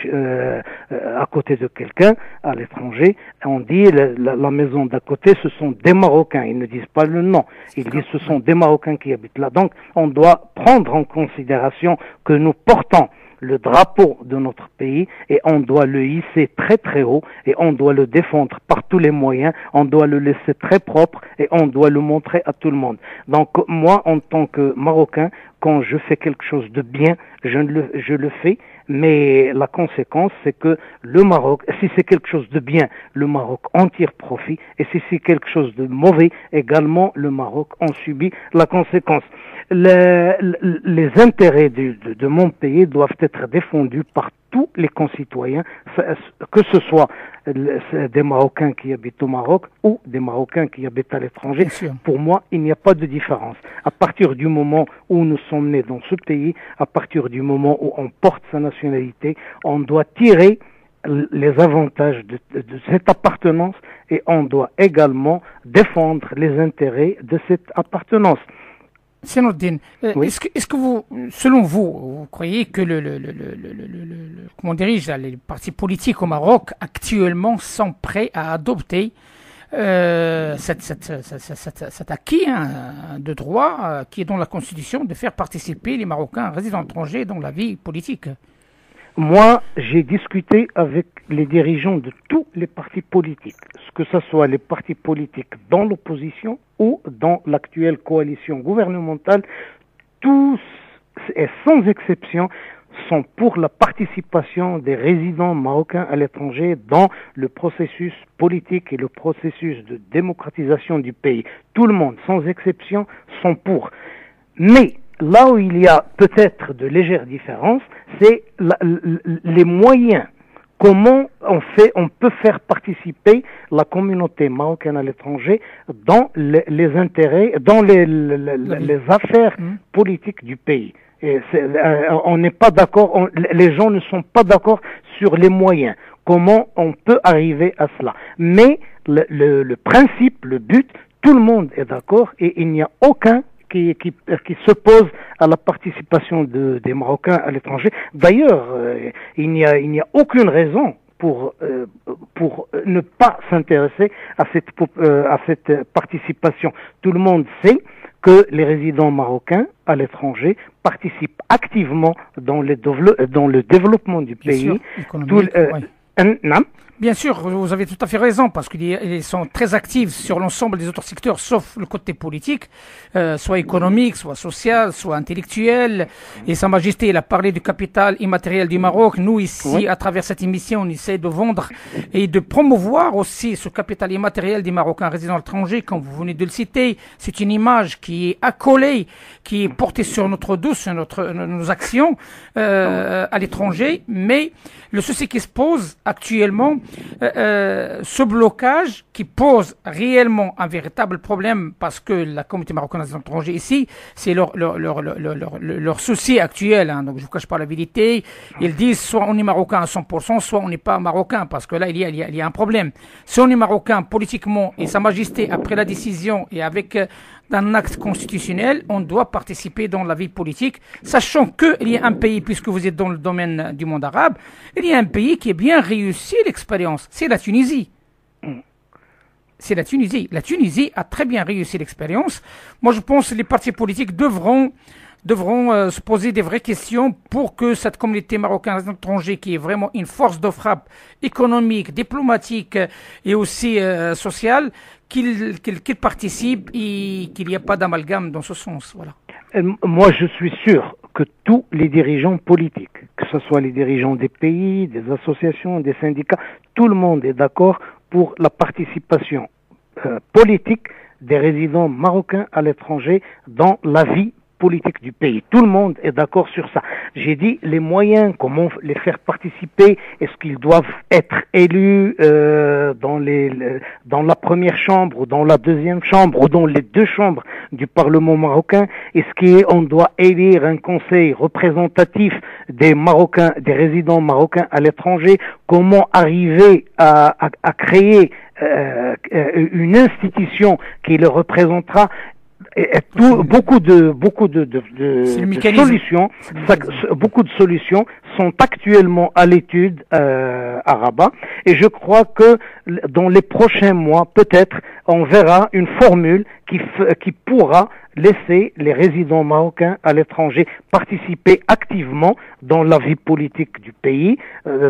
à côté de quelqu'un, à l'étranger, on dit la maison d'à côté, ce sont des Marocains. Ils ne disent pas le nom. Ils disent ce sont des Marocains qui habitent là. Donc, on doit prendre en considération que nous portons le drapeau de notre pays et on doit le hisser très très haut et on doit le défendre par tous les moyens, on doit le laisser très propre et on doit le montrer à tout le monde. Donc moi, en tant que Marocain, quand je fais quelque chose de bien, je le fais, mais la conséquence, c'est que le Maroc, si c'est quelque chose de bien, le Maroc en tire profit, et si c'est quelque chose de mauvais, également, le Maroc en subit la conséquence. Les intérêts de mon pays doivent être défendus par tous les concitoyens, que ce soit des Marocains qui habitent au Maroc ou des Marocains qui habitent à l'étranger. Pour moi, il n'y a pas de différence. À partir du moment où nous sommes nés dans ce pays, à partir du moment où on porte sa nationalité, on doit tirer les avantages de cette appartenance et on doit également défendre les intérêts de cette appartenance. Senourdine, Oui. est-ce que vous, selon vous croyez que comment dirige les partis politiques au Maroc actuellement sont prêts à adopter cet acquis de droit qui est dans la Constitution de faire participer les Marocains résidents étrangers dans la vie politique? Moi, j'ai discuté avec les dirigeants de tous les partis politiques, que ce soit les partis politiques dans l'opposition ou dans l'actuelle coalition gouvernementale. Tous, et sans exception, sont pour la participation des résidents marocains à l'étranger dans le processus politique et le processus de démocratisation du pays. Tout le monde, sans exception, sont pour. Mais là où il y a peut-être de légères différences, c'est les moyens. Comment on peut faire participer la communauté marocaine à l'étranger dans les intérêts, dans les affaires politiques du pays. Et on n'est pas d'accord, les gens ne sont pas d'accord sur les moyens. Comment on peut arriver à cela? Mais le principe, le but, tout le monde est d'accord et il n'y a aucun qui s'oppose à la participation des Marocains à l'étranger. D'ailleurs, il n'y a aucune raison pour ne pas s'intéresser à cette participation. Tout le monde sait que les résidents marocains à l'étranger participent activement dans le développement du pays. Bien sûr, vous avez tout à fait raison, parce qu'ils sont très actifs sur l'ensemble des autres secteurs, sauf le côté politique, soit économique, soit social, soit intellectuel. Et Sa Majesté, il a parlé du capital immatériel du Maroc. Nous, ici, à travers cette émission, on essaie de vendre et de promouvoir aussi ce capital immatériel des Marocains résidant à l'étranger, comme vous venez de le citer. C'est une image qui est accolée, qui est portée sur notre dos, sur nos actions à l'étranger. Mais le souci qui se pose actuellement, ce blocage qui pose réellement un véritable problème, parce que la communauté marocaine des étrangers ici, c'est leur souci actuel. Hein. Donc je vous cache pas la vérité. Ils disent soit on est marocain à 100%, soit on n'est pas marocain, parce que là il y a un problème. Si on est marocain politiquement, et Sa Majesté après la décision et avec d'un acte constitutionnel, on doit participer dans la vie politique, sachant qu'il y a un pays, puisque vous êtes dans le domaine du monde arabe, il y a un pays qui a bien réussi l'expérience, c'est la Tunisie. C'est la Tunisie. La Tunisie a très bien réussi l'expérience. Moi, je pense que les partis politiques devront se poser des vraies questions pour que cette communauté marocaine à l'étranger, qui est vraiment une force de frappe économique, diplomatique et aussi sociale, qu'il participe et qu'il n'y a pas d'amalgame dans ce sens. Voilà. Moi, je suis sûr que tous les dirigeants politiques, que ce soit les dirigeants des pays, des associations, des syndicats, tout le monde est d'accord pour la participation politique des résidents marocains à l'étranger dans la vie politique du pays. Tout le monde est d'accord sur ça. J'ai dit les moyens, comment les faire participer, est-ce qu'ils doivent être élus dans la première chambre ou dans la deuxième chambre ou dans les deux chambres du Parlement marocain, est-ce qu'on doit élire un conseil représentatif des Marocains, des résidents marocains à l'étranger, comment arriver à créer une institution qui le représentera. Beaucoup de solutions, beaucoup de solutions sont actuellement à l'étude à Rabat, et je crois que dans les prochains mois, peut-être, on verra une formule qui pourra laisser les résidents marocains à l'étranger participer activement dans la vie politique du pays,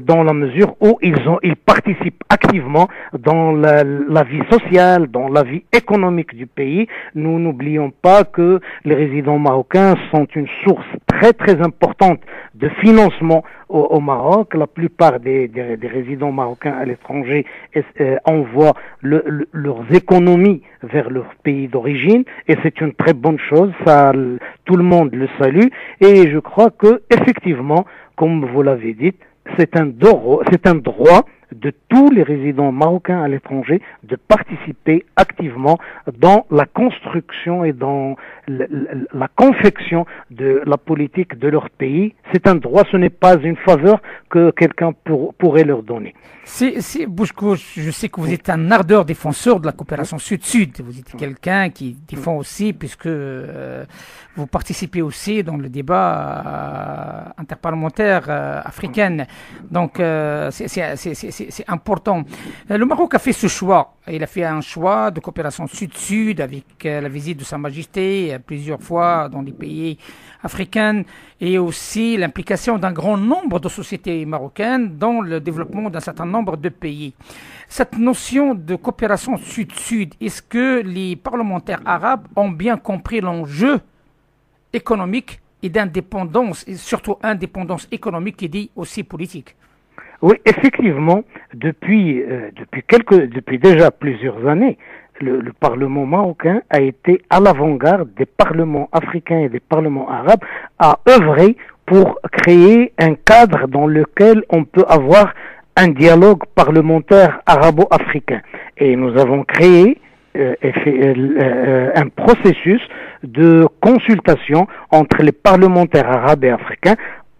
dans la mesure où ils participent activement dans la vie sociale, dans la vie économique du pays. Nous n'oublions pas que les résidents marocains sont une source très très importante de financement au Maroc. La plupart des résidents marocains à l'étranger envoient leurs économies vers leur pays d'origine, et c'est une très bonne chose. Ça, tout le monde le salue, et je crois que effectivement, comme vous l'avez dit, c'est un droit de tous les résidents marocains à l'étranger de participer activement dans la construction et dans la confection de la politique de leur pays. C'est un droit, ce n'est pas une faveur que quelqu'un pourrait leur donner. Bouchko, je sais que vous êtes un ardeur défenseur de la coopération sud-sud. Vous êtes quelqu'un qui défend aussi, puisque vous participez aussi dans le débat interparlementaire africain. Donc, c'est important. Le Maroc a fait ce choix. Il a fait un choix de coopération sud-sud avec la visite de Sa Majesté plusieurs fois dans les pays africains, et aussi l'implication d'un grand nombre de sociétés marocaines dans le développement d'un certain nombre de pays. Cette notion de coopération sud-sud, est-ce que les parlementaires arabes ont bien compris l'enjeu économique et d'indépendance, et surtout indépendance économique qui dit aussi politique? Oui, effectivement, depuis déjà plusieurs années, le Parlement marocain a été à l'avant-garde des parlements africains et des parlements arabes à œuvrer pour créer un cadre dans lequel on peut avoir un dialogue parlementaire arabo-africain. Et nous avons créé un processus de consultation entre les parlementaires arabes et africains.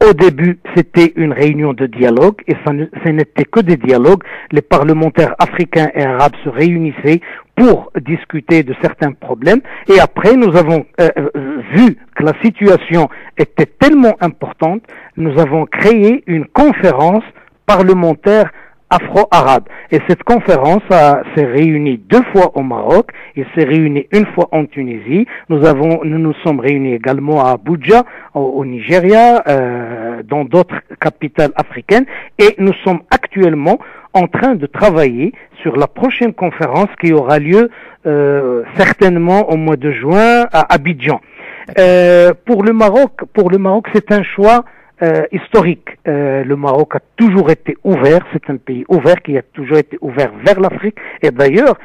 Au début, c'était une réunion de dialogue, et ce n'était que des dialogues. Les parlementaires africains et arabes se réunissaient pour discuter de certains problèmes. Et après, nous avons vu que la situation était tellement importante, nous avons créé une conférence parlementaire afro-arabe. Et cette conférence s'est réunie 2 fois au Maroc, il s'est réuni une fois en Tunisie. Nous nous sommes réunis également à Abuja, au Nigeria, dans d'autres capitales africaines, et nous sommes actuellement en train de travailler sur la prochaine conférence qui aura lieu certainement au mois de juin à Abidjan. Pour le Maroc, c'est un choix historique. Le Maroc a toujours été ouvert, c'est un pays ouvert qui a toujours été ouvert vers l'Afrique, et d'ailleurs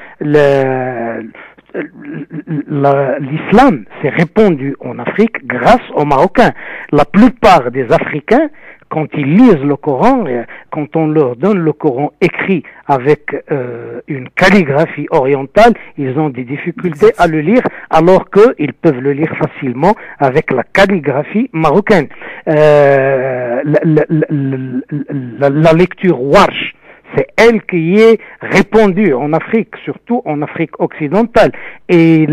l'islam s'est répandu en Afrique grâce aux Marocains. La plupart des Africains, quand ils lisent le Coran, quand on leur donne le Coran écrit avec une calligraphie orientale, ils ont des difficultés à le lire, alors qu'ils peuvent le lire facilement avec la calligraphie marocaine. La lecture Warsh, c'est elle qui est répandue en Afrique, surtout en Afrique occidentale. Et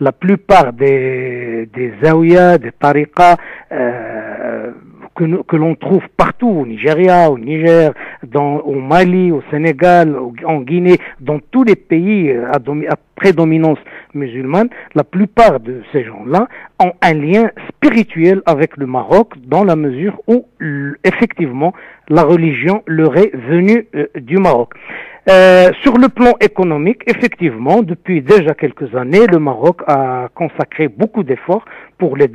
la plupart des zaouïas, des tariqas, que l'on trouve partout, au Nigeria, au Niger, au Mali, au Sénégal, en Guinée, dans tous les pays à prédominance musulmane, la plupart de ces gens-là ont un lien spirituel avec le Maroc, dans la mesure où, effectivement, la religion leur est venue du Maroc. Sur le plan économique, effectivement, depuis déjà quelques années, le Maroc a consacré beaucoup d'efforts pour le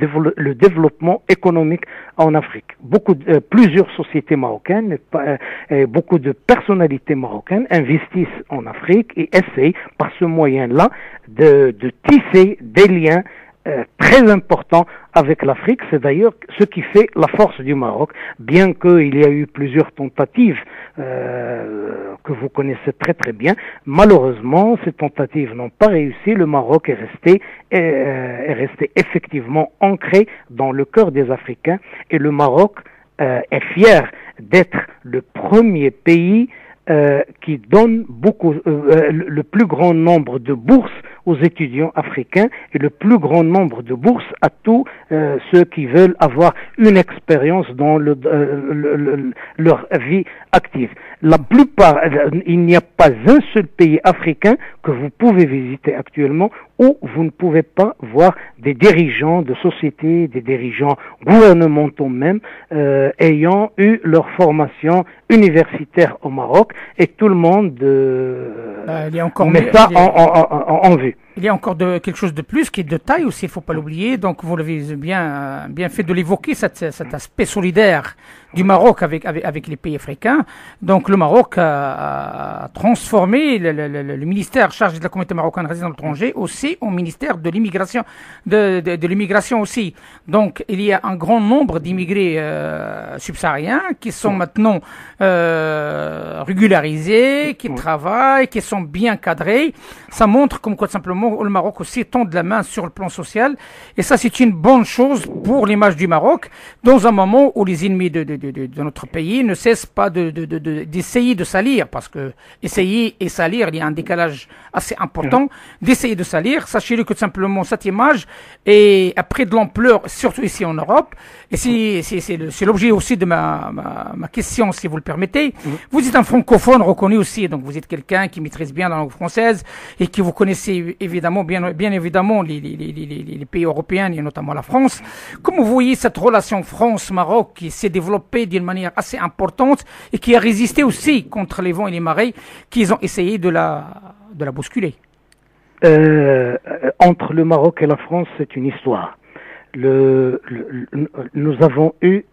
développement économique en Afrique. Plusieurs sociétés marocaines et beaucoup de personnalités marocaines investissent en Afrique et essayent par ce moyen-là de tisser des liens très important avec l'Afrique. C'est d'ailleurs ce qui fait la force du Maroc, bien qu'il y a eu plusieurs tentatives que vous connaissez très très bien. Malheureusement, ces tentatives n'ont pas réussi. Le Maroc est resté effectivement ancré dans le cœur des Africains, et le Maroc est fier d'être le premier pays qui donne le plus grand nombre de bourses aux étudiants africains et le plus grand nombre de bourses à tous ceux qui veulent avoir une expérience dans leur vie active. La plupart, il n'y a pas un seul pays africain que vous pouvez visiter actuellement où vous ne pouvez pas voir des dirigeants de sociétés, des dirigeants gouvernementaux même, ayant eu leur formation universitaire au Maroc, et tout le monde met ça en vue. Il y a encore quelque chose de plus qui est de taille aussi, il ne faut pas l'oublier. Donc vous l'avez bien fait de l'évoquer, cet aspect solidaire du Maroc avec les pays africains. Donc le Maroc a transformé le ministère chargé de la communauté marocaine résidant à l'étranger aussi au ministère de l'immigration, de l'immigration aussi. Donc il y a un grand nombre d'immigrés subsahariens qui sont maintenant régularisés, qui travaillent, qui sont bien cadrés. Ça montre comme quoi simplement le Maroc aussi tend de la main sur le plan social, et ça c'est une bonne chose pour l'image du Maroc dans un moment où les ennemis de notre pays ne cessent pas d'essayer de salir, parce que essayer et salir, il y a un décalage assez important, d'essayer de salir. Sachez-le que simplement cette image est après de l'ampleur, surtout ici en Europe, et c'est l'objet aussi de ma question, si vous le permettez. Vous êtes un francophone reconnu aussi, donc vous êtes quelqu'un qui maîtrise bien la langue française et qui vous connaissez évidemment, bien évidemment les pays européens et notamment la France. Comment vous voyez cette relation France-Maroc qui s'est développée d'une manière assez importante et qui a résisté aussi contre les vents et les marées qu'ils ont essayé de la bousculer? Entre le Maroc et la France, c'est une histoire. Nous avons eu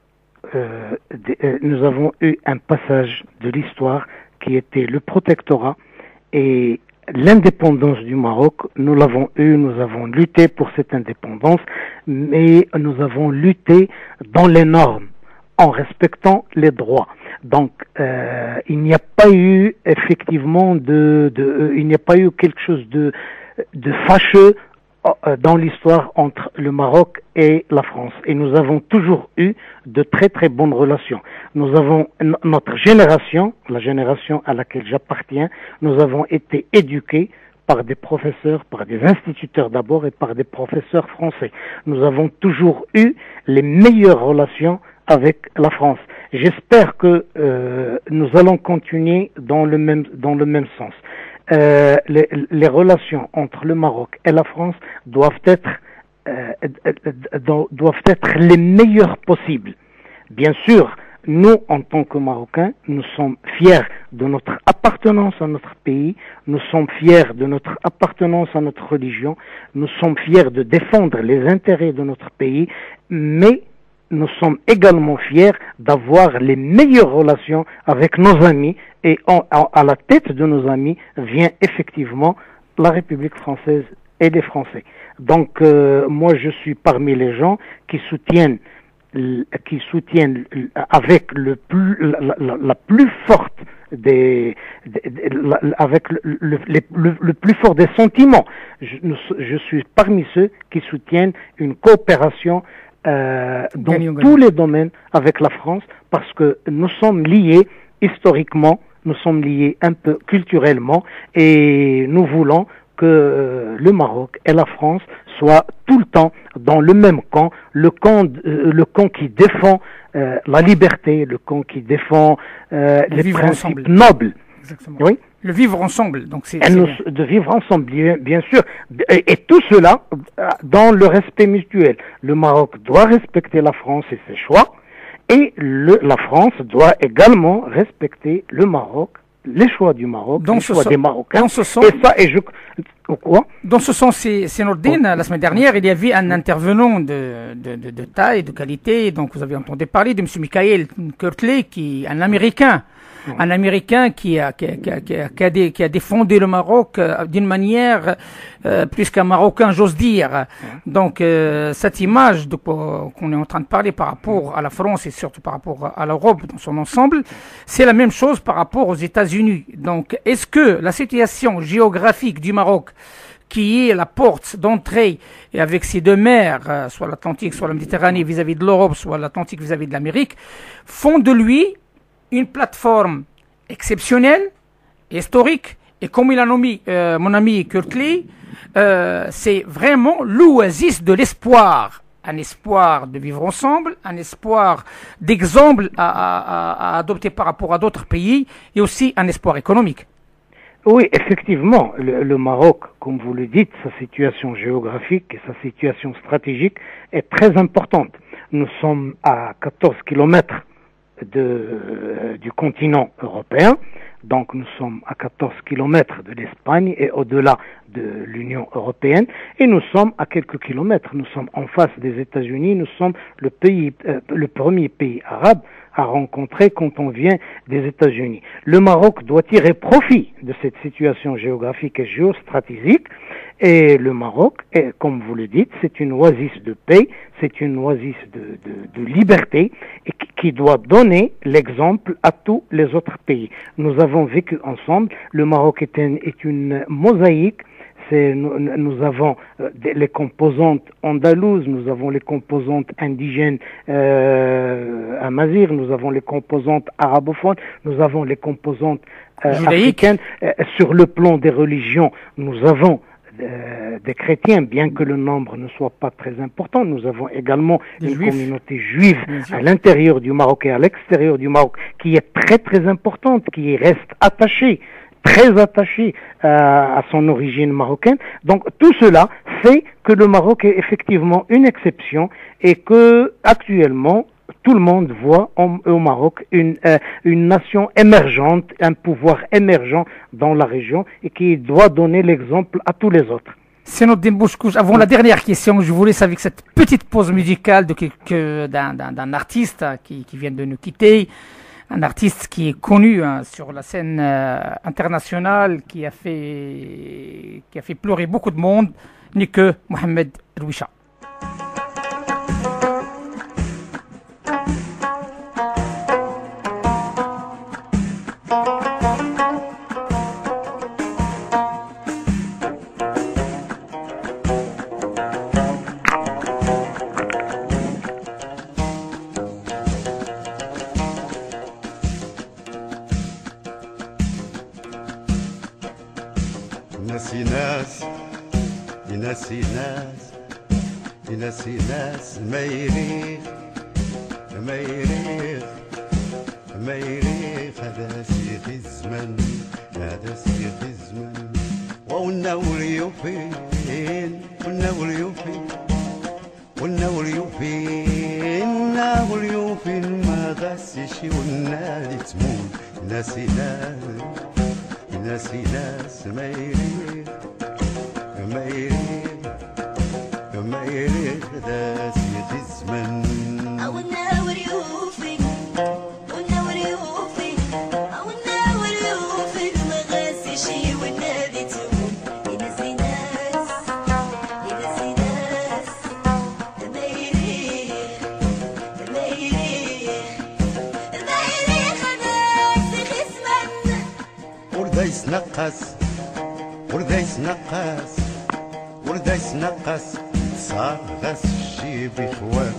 un passage de l'histoire qui était le protectorat, et l'indépendance du Maroc. Nous l'avons eu, nous avons lutté pour cette indépendance, mais nous avons lutté dans les normes, en respectant les droits. Donc, il n'y a pas eu effectivement il n'y a pas eu quelque chose de fâcheux dans l'histoire entre le Maroc et la France. Et nous avons toujours eu de très très bonnes relations. Nous avons, notre génération, la génération à laquelle j'appartiens, nous avons été éduqués par des professeurs, par des instituteurs d'abord et par des professeurs français. Nous avons toujours eu les meilleures relations avec la France. J'espère que nous allons continuer dans le même sens. Les relations entre le Maroc et la France doivent être les meilleures possibles. Bien sûr, nous, en tant que Marocains, nous sommes fiers de notre appartenance à notre pays, nous sommes fiers de notre appartenance à notre religion, nous sommes fiers de défendre les intérêts de notre pays, mais nous sommes également fiers d'avoir les meilleures relations avec nos amis, et à la tête de nos amis vient effectivement la République française et les Français. Donc moi je suis parmi les gens qui soutiennent avec la plus forte avec le plus fort des sentiments. Je suis parmi ceux qui soutiennent une coopération dans tous les domaines avec la France, parce que nous sommes liés historiquement, nous sommes liés un peu culturellement, et nous voulons que le Maroc et la France soient tout le temps dans le même camp, le camp qui défend la liberté, le camp qui défend les principes nobles. Exactement. Oui. Le vivre ensemble, donc de vivre ensemble, bien sûr, et tout cela dans le respect mutuel. Le Maroc doit respecter la France et ses choix, et la France doit également respecter le Maroc, les choix du Maroc, les choix des Marocains. Dans ce sens, c'est Nordine. La semaine dernière, il y avait un intervenant de taille, de qualité. Donc, vous avez entendu parler de M. Michael Kurtley, qui est un Américain. Un Américain qui a défendu le Maroc d'une manière plus qu'un Marocain, j'ose dire. Donc cette image qu'on est en train de parler par rapport à la France et surtout par rapport à l'Europe dans son ensemble, c'est la même chose par rapport aux États-Unis. Donc est-ce que la situation géographique du Maroc, qui est la porte d'entrée et avec ces deux mers, soit l'Atlantique, soit la Méditerranée vis-à-vis de l'Europe, soit l'Atlantique vis-à-vis de l'Amérique, font de lui une plateforme exceptionnelle, historique, et comme il a nommé mon ami Kurtley, c'est vraiment l'oasis de l'espoir. Un espoir de vivre ensemble, un espoir d'exemple à adopter par rapport à d'autres pays, et aussi un espoir économique. Oui, effectivement, le Maroc, comme vous le dites, sa situation géographique et sa situation stratégique est très importante. Nous sommes à 14 kilomètres du continent européen, donc nous sommes à 14 kilomètres de l'Espagne et au-delà de l'Union européenne, et nous sommes à quelques kilomètres, nous sommes en face des États-Unis, nous sommes le premier pays arabe à rencontrer quand on vient des États-Unis. Le Maroc doit tirer profit de cette situation géographique et géostratégique, et le Maroc, comme vous le dites, c'est une oasis de paix, c'est une oasis de liberté, et qui doit donner l'exemple à tous les autres pays. Nous avons vécu ensemble, le Maroc est une mosaïque. Nous avons les composantes andalouses, nous avons les composantes indigènes amazighes, nous avons les composantes arabophones, nous avons les composantes africaines. Sur le plan des religions, nous avons des chrétiens, bien que le nombre ne soit pas très important. Nous avons également une communauté juive à l'intérieur du Maroc et à l'extérieur du Maroc qui est très très importante, qui reste très attaché à son origine marocaine. Donc tout cela fait que le Maroc est effectivement une exception, et que actuellement tout le monde voit au Maroc une nation émergente, un pouvoir émergent dans la région, et qui doit donner l'exemple à tous les autres. C'est notre Bouchkouch. Avant la dernière question, je vous laisse avec cette petite pause musicale d'un artiste qui vient de nous quitter. Un artiste qui est connu sur la scène internationale, qui a fait pleurer beaucoup de monde, n'est que Mohamed Rouicha. ينسي ناس ما يريخ ما يريخ هذا سيخ الزمن هذا سيخ الزمن والنور فين والنور فين والنور فين النور فين ما غسش والنار تموت ناسي ناس ما يريخ ما يريخ ما يريخ هذا سيخ الزمن ورديس نقص صار غس الشي بإخوان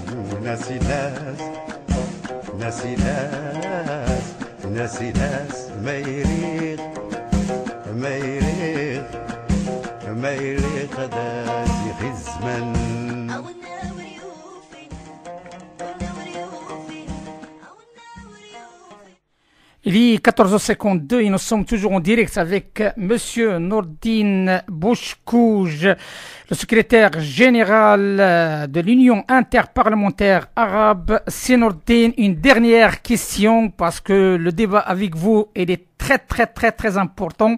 ناسي ناس ما يريغ هذا زيغ الزمن. Il est 14h52 et nous sommes toujours en direct avec Monsieur Nordine Bouchkouj, le secrétaire général de l'Union interparlementaire arabe. C'est Nordine, une dernière question parce que le débat avec vous il est très important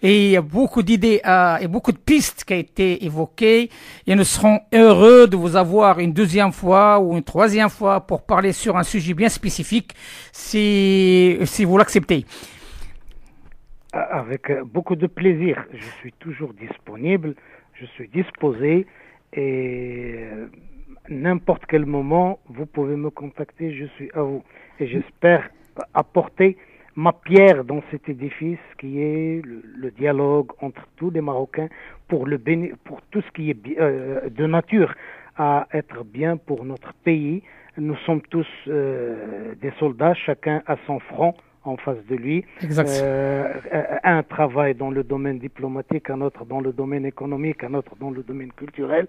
et il y a beaucoup d'idées et beaucoup de pistes qui ont été évoquées et nous serons heureux de vous avoir une deuxième fois ou une troisième fois pour parler sur un sujet bien spécifique si vous l'acceptez. Avec beaucoup de plaisir, je suis toujours disponible, je suis disposé et n'importe quel moment vous pouvez me contacter, je suis à vous et j'espère apporter ma pierre dans cet édifice qui est le dialogue entre tous les Marocains pour tout ce qui est de nature à être bien pour notre pays. Nous sommes tous des soldats, chacun a son front en face de lui. Un travail dans le domaine diplomatique, un autre dans le domaine économique, un autre dans le domaine culturel.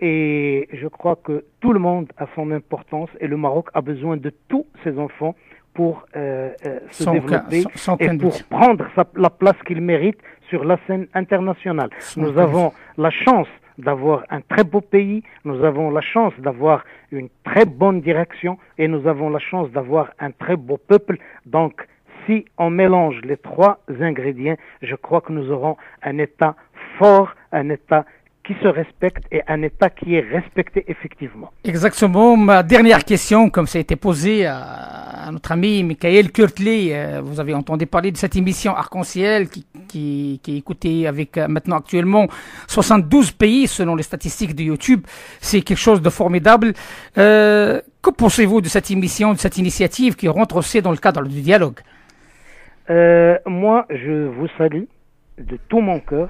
Et je crois que tout le monde a son importance et le Maroc a besoin de tous ses enfants pour se développer et pour prendre la place qu'il mérite sur la scène internationale. Nous avons la chance d'avoir un très beau pays, nous avons la chance d'avoir une très bonne direction et nous avons la chance d'avoir un très beau peuple. Donc, si on mélange les trois ingrédients, je crois que nous aurons un État fort, un État qui se respecte et un État qui est respecté effectivement. Exactement. Ma dernière question, comme ça a été posé à notre ami Michael Kurtli, vous avez entendu parler de cette émission Arc-en-Ciel qui est écoutée avec maintenant actuellement 72 pays selon les statistiques de YouTube. C'est quelque chose de formidable. Que pensez-vous de cette émission, de cette initiative qui rentre aussi dans le cadre du dialogue? Moi, je vous salue de tout mon cœur.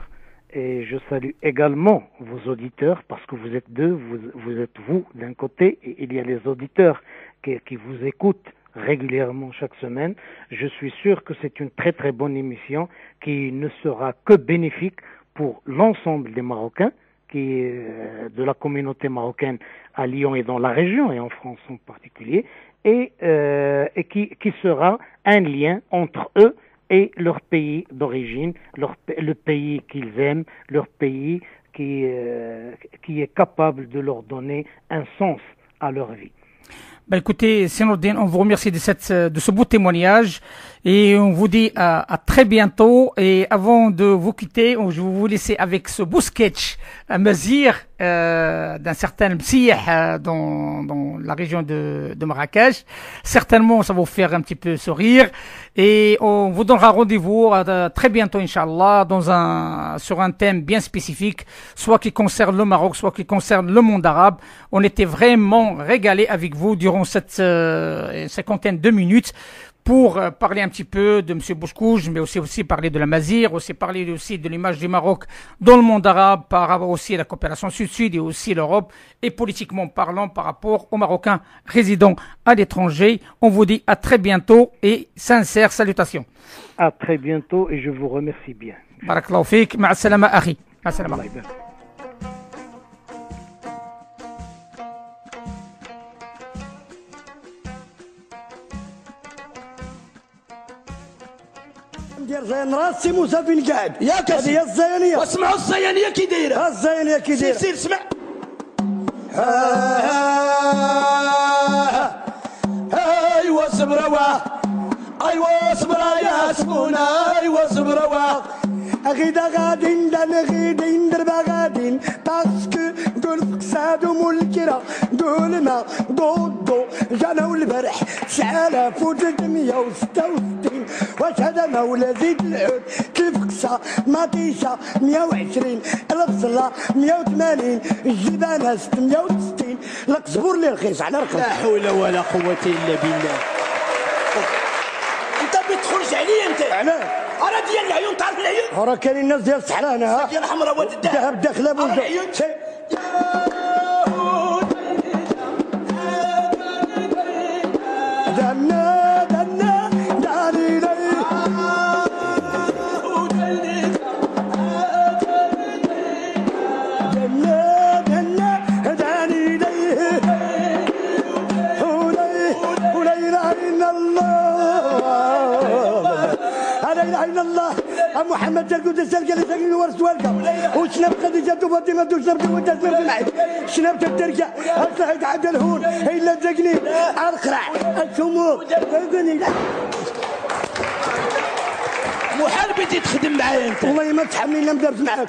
Et je salue également vos auditeurs parce que vous êtes deux, vous êtes vous d'un côté et il y a les auditeurs qui vous écoutent régulièrement chaque semaine. Je suis sûr que c'est une très très bonne émission qui ne sera que bénéfique pour l'ensemble des Marocains, de la communauté marocaine à Lyon et dans la région et en France en particulier, et qui sera un lien entre eux et leur pays d'origine, le pays qu'ils aiment, leur pays qui est capable de leur donner un sens à leur vie. Ben écoutez, Nordine, on vous remercie de ce beau témoignage et on vous dit à très bientôt. Et avant de vous quitter, je vais vous laisser avec ce beau sketch à Mazir d'un certain Msih dans la région de Marrakech. Certainement, ça va vous faire un petit peu sourire et on vous donnera rendez-vous très bientôt, Inch'Allah, sur un thème bien spécifique, soit qui concerne le Maroc, soit qui concerne le monde arabe. On était vraiment régalés avec vous durant cette cinquantaine de minutes pour parler un petit peu de M. Bouchkouj, mais aussi parler de la Mazir, aussi parler aussi de l'image du Maroc dans le monde arabe, par rapport aussi à la coopération sud-sud et aussi l'Europe, et politiquement parlant par rapport aux Marocains résidant à l'étranger. On vous dit à très bientôt et sincères salutations. À très bientôt et je vous remercie bien. Barakallahu fik, ma'a salama akhi. Ma'a salama. كان راسي موسى فين قاعد ياك هذه هي الزيانيه. واسمعوا الزيانيه كي دايره. الزيانيه كي سير دايره. سير اسمع. ايوا صبروا ايوا صبرا يا سمونه ايوا صبروا غيدا غادين غيدين دربا غادين باسكو قول فقساد وملكرة قولنا دودو جانا والبرح 9366 واش هذا مولى زيد العود الفقسة مطيشة 120 البصلة 180 الجبانة 660 القزبور اللي رخيص على رخيص. لا حول ولا قوه الا بالله. انت بتخرج عليا انت علاه؟ انا ديال العيون تعرف العيون؟ راه كاين الناس ديال الصحراء هنا ديال الحمراء واد الذهب. الذهب داخله بوجه العيون دنا دنا داري لي دنا دنا داري لي ولا اله الا الله لا اله الا الله. محمد جا القدس قال لي ساكن ورث والكا وشنب خديجه وفاطمه وشنب ودات من معي شنب الدرجه الصحيح عبد الهون الا تقني القرع السموم تقني لا محال بدي تخدم معايا انت. والله ما تحملنا مدرس معاك.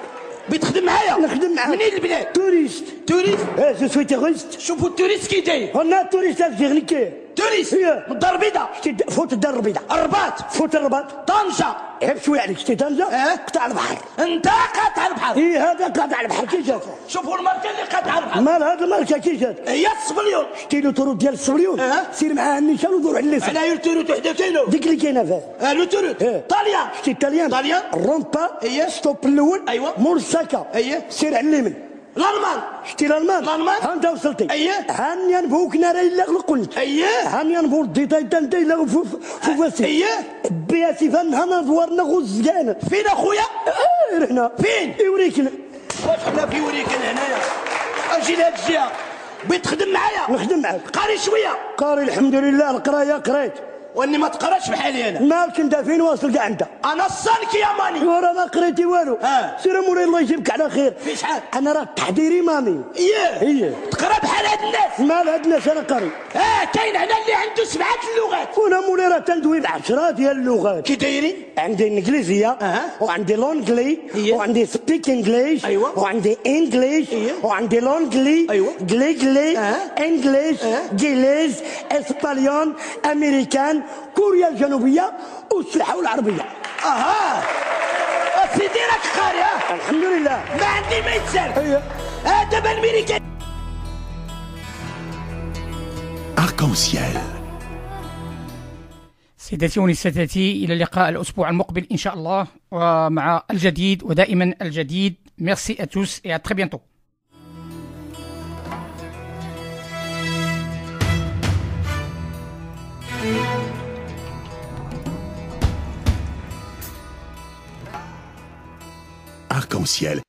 بتخدم معايا؟ نخدم معاك. منين البلاد؟ توريست. توريست؟ ايه جو سوي توريست. شوفوا التوريست كي داير. هنا توريست الجيرنيكي. توريست؟ إيه. من الدار البيضاء. فوت الدار البيضاء. الرباط. فوت الرباط. طنجة. عيب شوي عليك شتي طنجة؟ قطع البحر. انت قاطع البحر. ايه هذا قاطع البحر كي جات؟ شوفوا الماركة اللي قاطع البحر. مال هذا الماركة كي جات؟ هي الصبليون. شتي له طرود ديال الصبليون. سير معاه النيشان ودور على اليسار. على التوروت وحده كاينو. ديك اللي كاينه فيها. لو توروت. طاليان. شتي الطاليان. طاليان. الرومبا. اييه. ستوب الاول. ايوا. مور الساكا. اييه. سير على اليمين. الالمان. شتي الالمان. الالمان. ها انت وصلتي. اييه. هاني نبوك نارا الا قلت. اييه. هاني نبور ديتا انت الا فوفاسي. اييه. بياسي فان هنا دوارنا غزيان. فين اخويا؟ هنا. فين؟ يوريكنا. واش حنا في وريكن هنايا؟ اجي لهاد الجهه. بتخدم معايا؟ نخدم معاك. قاري شويه. قاري الحمد لله القرايه قريت. واني ما تقراش بحالي انا. مالك انت فين واصل كاع انت؟ انا الصالك يا ماني. ورا ما قريتي والو. سير مولاي الله يجيبك على خير. في شحال؟ انا راه تحضيري مامي. ايه تقرا بحال هاد الناس. مال هاد الناس انا قاري. كاين هنا اللي عنده 7 اللغات. وانا مولاي راه تندوي ب10 ديال اللغات. كي دايرين؟ عندي الانجليزيه وعندي لونجلي وعندي سبيك انجليش وعندي انجليش وعندي لونجلي جلي انجليش جيليز اسبانيول امريكان كوريا الجنوبيه والسلحه والعربيه. سيدي راك قاري. الحمد لله. ما عندي ما يتسال. دابا الميريكان. Arc-en-ciel. سيداتي ونساتتي إلى اللقاء الأسبوع المقبل إن شاء الله ومع الجديد ودائما الجديد. Merci à tous et à très bientôt. Arc-en-ciel,